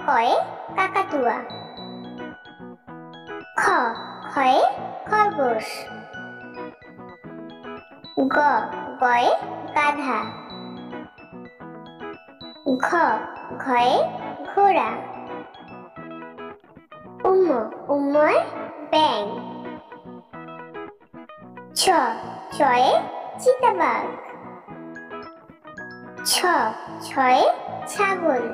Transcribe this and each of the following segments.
কয়ে কাকাতুয়া। খয়ে খরগোশ। গয়ে গাধা। ঘয়ে ঘোড়া। উময় ব্যাঙ। চয়ে চিতাবাঘ। ছয়ে ছাগল।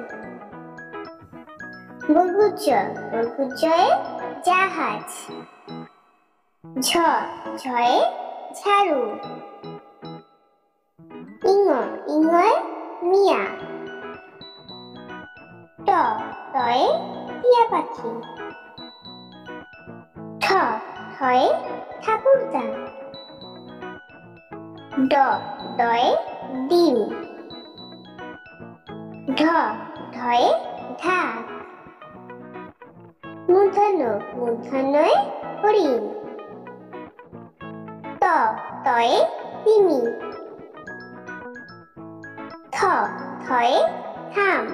বর্গুজয়ে জাহাজ। ঝয়ে ঝাড়ু। ইঙয়ে মিয়া। টয়ে টিয়া পাখি। ঠয়ে ঠাকুরদা। ডয়ে ডিম। ঢয়ে ঢাক। মূর্ধন্যয়ে হরিণ। তয়ে তিমি। থয়ে থাম।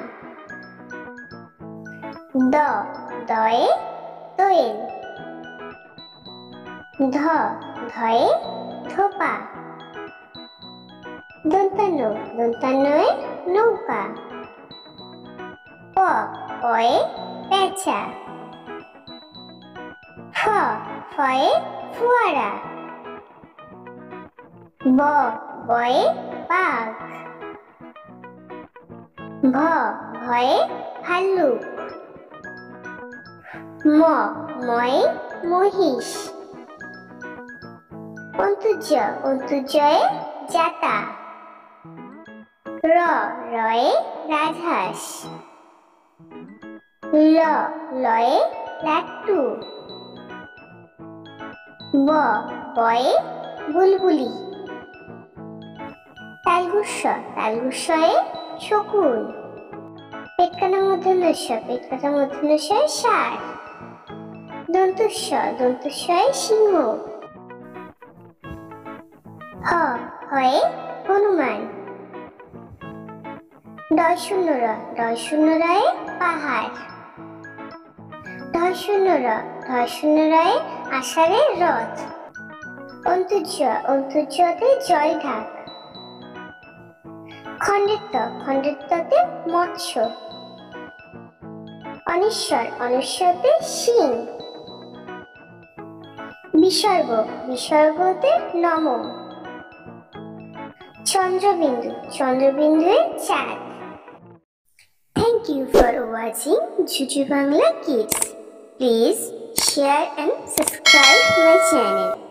দয়ে দোয়েল। ধয়ে ধোপা। দন্তান্নয়ে নৌকা। পয়ে পেঁচা। ফয়ে ফোয়ারা। বয়ে বাঘ। ভয়ে ভাল্লুক। ময়ে মহিষ। অন্তুজয়ে জাতা। রয়ে রাজহাঁস। লয়ে লাট্টু। বয়ে বুলবুলি। তালগুস্বয়ে শকুন। পেটকাটা মূর্ধন্যয়ে ষাঁড়। দন্তুস্বয়ে সিংহ। হয়ে হনুমান। ডয় পাহাড়। ঢয় আষাঢ়ে রথ। অন্তুজতে জলঢাক। খণ্ডিততে মৎস্য। অনিশ্বরতে সিং। বিসর্গতে নম। চন্দ্রবিন্দুয়ে চাঁদ। Thank you for watching Juju Bangla Kids. Please share and subscribe my channel.